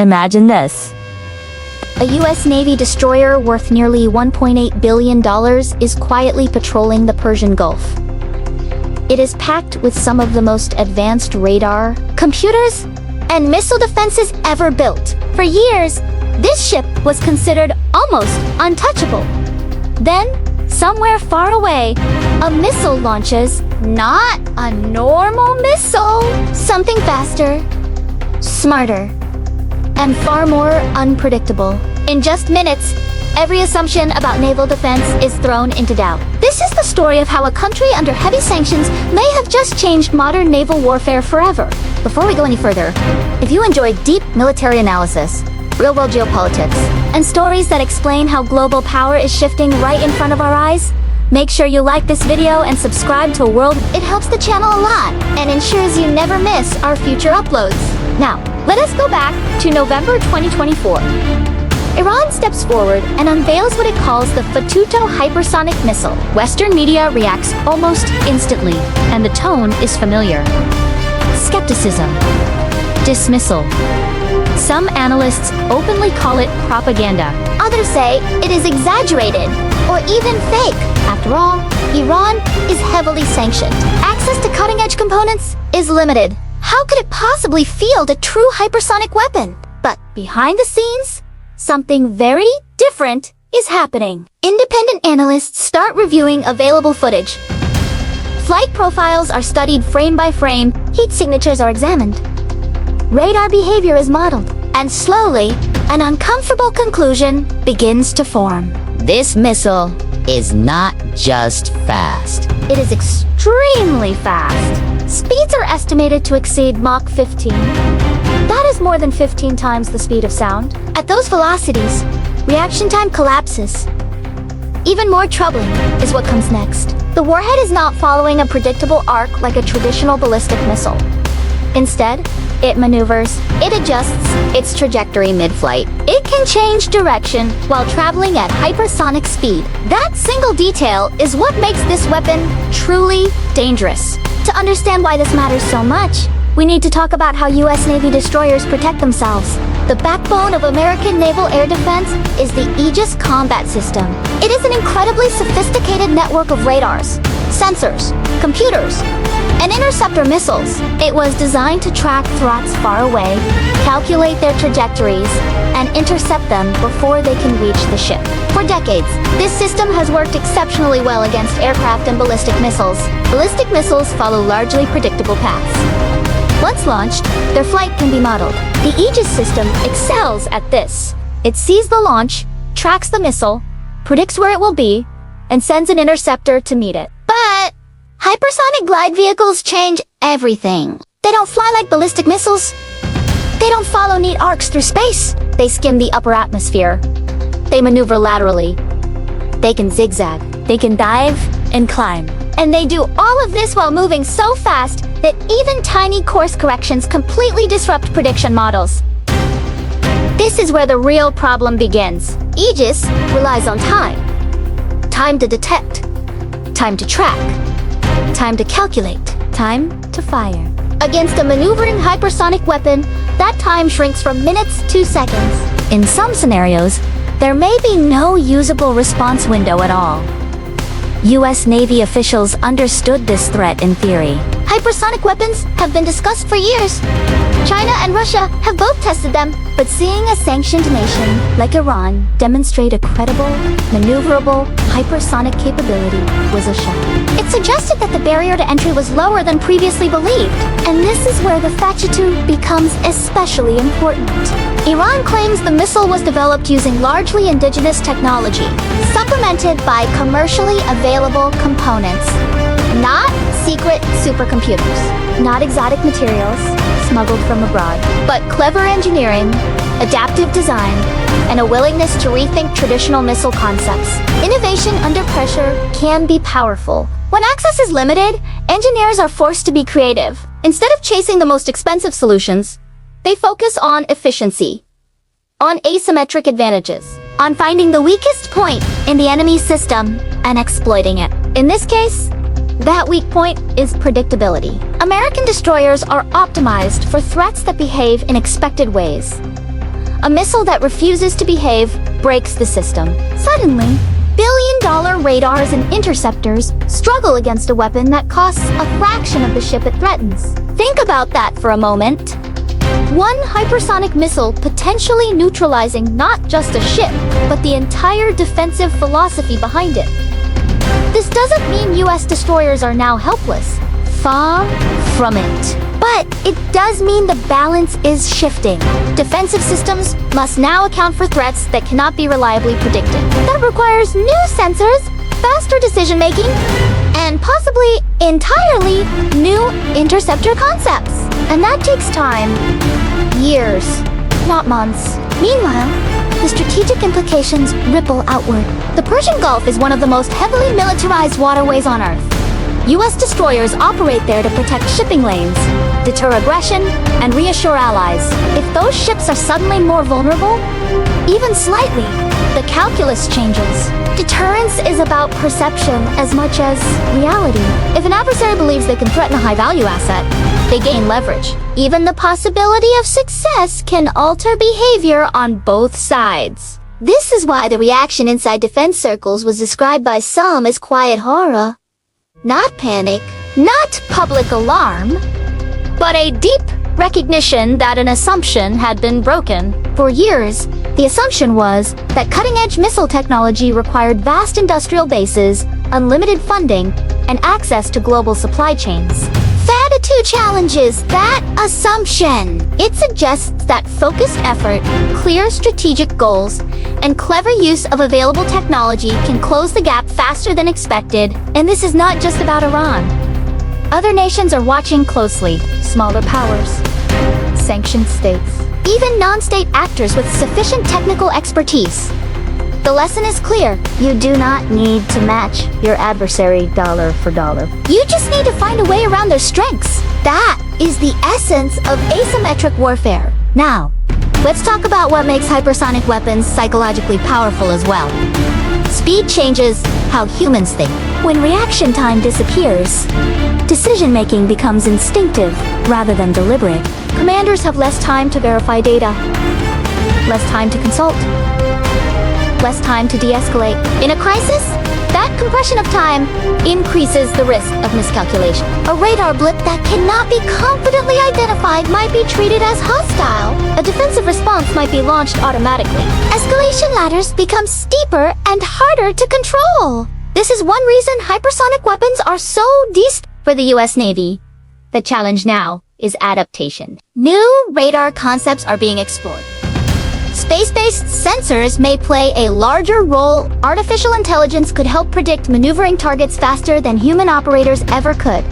Imagine this. A U.S. Navy destroyer worth nearly $1.8 billion is quietly patrolling the Persian Gulf. It is packed with some of the most advanced radar, computers, and missile defenses ever built. For years, this ship was considered almost untouchable. Then, somewhere far away, a missile launches. Not a normal missile. Something faster, smarter, and far more unpredictable. In just minutes, every assumption about naval defense is thrown into doubt. This is the story of how a country under heavy sanctions may have just changed modern naval warfare forever. Before we go any further, if you enjoy deep military analysis, real-world geopolitics, and stories that explain how global power is shifting right in front of our eyes, make sure you like this video and subscribe to World. It helps the channel a lot and ensures you never miss our future uploads. Now, let us go back to November 2024. Iran steps forward and unveils what it calls the Fatuto hypersonic missile. Western media reacts almost instantly, and the tone is familiar. Skepticism. Dismissal. Some analysts openly call it propaganda. Others say it is exaggerated or even fake. After all, Iran is heavily sanctioned. Access to cutting-edge components is limited. How could it possibly field a true hypersonic weapon? But behind the scenes, something very different is happening. Independent analysts start reviewing available footage. Flight profiles are studied frame by frame, heat signatures are examined. Radar behavior is modeled, and slowly, an uncomfortable conclusion begins to form. This missile is not just fast. It is extremely fast. Speeds are estimated to exceed Mach 15. That is more than 15 times the speed of sound. At those velocities, reaction time collapses. Even more troubling is what comes next. The warhead is not following a predictable arc like a traditional ballistic missile. Instead, it maneuvers, it adjusts its trajectory mid-flight. It can change direction while traveling at hypersonic speed. That single detail is what makes this weapon truly dangerous. To understand why this matters so much, we need to talk about how U.S. Navy destroyers protect themselves. The backbone of American naval air defense is the Aegis combat system. It is an incredibly sophisticated network of radars, sensors, computers, and interceptor missiles. It was designed to track threats far away, calculate their trajectories, and intercept them before they can reach the ship. For decades, this system has worked exceptionally well against aircraft and ballistic missiles. Ballistic missiles follow largely predictable paths. Once launched, their flight can be modeled. The Aegis system excels at this. It sees the launch, tracks the missile, predicts where it will be, and sends an interceptor to meet it. But hypersonic glide vehicles change everything. They don't fly like ballistic missiles. They don't follow neat arcs through space. They skim the upper atmosphere. They maneuver laterally. They can zigzag. They can dive and climb. And they do all of this while moving so fast that even tiny course corrections completely disrupt prediction models. This is where the real problem begins. Aegis relies on time. Time to detect. Time to track. Time to calculate. Time to fire. Against a maneuvering hypersonic weapon, that time shrinks from minutes to seconds. In some scenarios, there may be no usable response window at all. U.S. Navy officials understood this threat in theory. Hypersonic weapons have been discussed for years. China and Russia have both tested them, but seeing a sanctioned nation like Iran demonstrate a credible, maneuverable, hypersonic capability was a shock. It suggested that the barrier to entry was lower than previously believed, and this is where the Fatuto becomes especially important. Iran claims the missile was developed using largely indigenous technology, supplemented by commercially available components. Not secret supercomputers, not exotic materials smuggled from abroad, but clever engineering, adaptive design, and a willingness to rethink traditional missile concepts. Innovation under pressure can be powerful. When access is limited, engineers are forced to be creative. Instead of chasing the most expensive solutions, they focus on efficiency, on asymmetric advantages, on finding the weakest point in the enemy's system and exploiting it. In this case, that weak point is predictability. American destroyers are optimized for threats that behave in expected ways. A missile that refuses to behave breaks the system. Suddenly, billion-dollar radars and interceptors struggle against a weapon that costs a fraction of the ship it threatens. Think about that for a moment. One hypersonic missile potentially neutralizing not just a ship, but the entire defensive philosophy behind it. This doesn't mean US destroyers are now helpless. Far from it. But it does mean the balance is shifting. Defensive systems must now account for threats that cannot be reliably predicted. That requires new sensors, faster decision-making, and possibly entirely new interceptor concepts. And that takes time. Years, not months. Meanwhile, the strategic implications ripple outward. The Persian Gulf is one of the most heavily militarized waterways on Earth. US destroyers operate there to protect shipping lanes, deter aggression, and reassure allies. If those ships are suddenly more vulnerable, even slightly, the calculus changes. Deterrence is about perception as much as reality. If an adversary believes they can threaten a high-value asset, they gain leverage. Even the possibility of success can alter behavior on both sides. This is why the reaction inside defense circles was described by some as quiet horror. Not panic, not public alarm, but a deep recognition that an assumption had been broken. For years, the assumption was that cutting-edge missile technology required vast industrial bases, unlimited funding, and access to global supply chains. FATA-2 challenges that assumption. It suggests that focused effort, clear strategic goals, and clever use of available technology can close the gap faster than expected, and this is not just about Iran. Other nations are watching closely, smaller powers, sanctioned states, even non-state actors with sufficient technical expertise. The lesson is clear. You do not need to match your adversary dollar for dollar. You just need to find a way around their strengths. That is the essence of asymmetric warfare. Now, let's talk about what makes hypersonic weapons psychologically powerful as well. Speed changes how humans think. When reaction time disappears, decision-making becomes instinctive rather than deliberate. Commanders have less time to verify data, less time to consult, less time to de-escalate. In a crisis, that compression of time increases the risk of miscalculation. A radar blip that cannot be confidently identified might be treated as hostile. A defensive response might be launched automatically. Escalation ladders become steeper and harder to control. This is one reason hypersonic weapons are so for the US Navy. The challenge now is adaptation. New radar concepts are being explored. Space-based sensors may play a larger role. Artificial intelligence could help predict maneuvering targets faster than human operators ever could.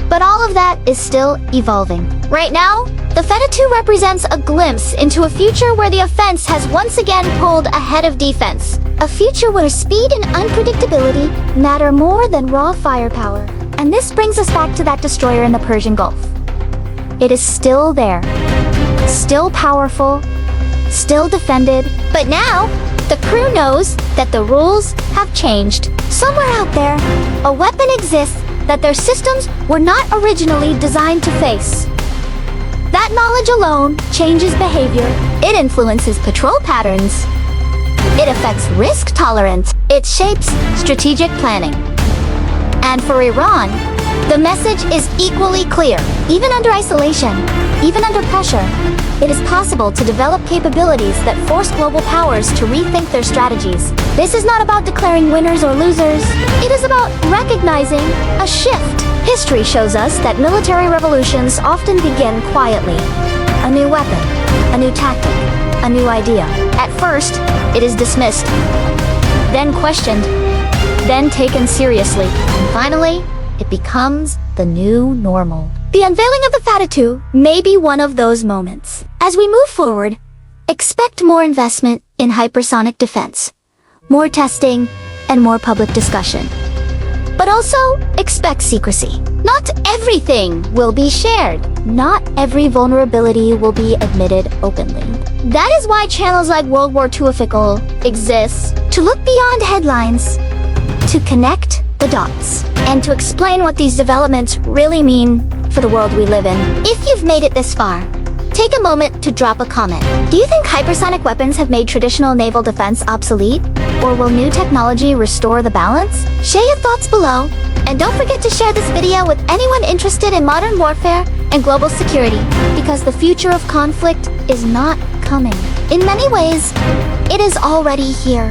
But all of that is still evolving. Right now, the FATA-2 represents a glimpse into a future where the offense has once again pulled ahead of defense. A future where speed and unpredictability matter more than raw firepower. And this brings us back to that destroyer in the Persian Gulf. It is still there, still powerful, still defended, but now the crew knows that the rules have changed. Somewhere out there, a weapon exists that their systems were not originally designed to face. That knowledge alone changes behavior. It influences patrol patterns. It affects risk tolerance. It shapes strategic planning. And for Iran, the message is equally clear. Even under isolation, even under pressure, it is possible to develop capabilities that force global powers to rethink their strategies. This is not about declaring winners or losers. It is about recognizing a shift. History shows us that military revolutions often begin quietly. A new weapon, a new tactic, a new idea. At first, it is dismissed, then questioned, then taken seriously, and finally, it becomes the new normal. The unveiling of the FATA-2 may be one of those moments. As we move forward, expect more investment in hypersonic defense, more testing, and more public discussion. But also, expect secrecy. Not everything will be shared. Not every vulnerability will be admitted openly. That is why channels like WorldWarTwoOffical exist, to look beyond headlines, to connect the dots, and to explain what these developments really mean for the world we live in. If you've made it this far, Take a moment to drop a comment. Do you think hypersonic weapons have made traditional naval defense obsolete? Or will new technology restore the balance? Share your thoughts below. And don't forget to share this video with anyone interested in modern warfare and global security, because the future of conflict is not coming. In many ways, it is already here.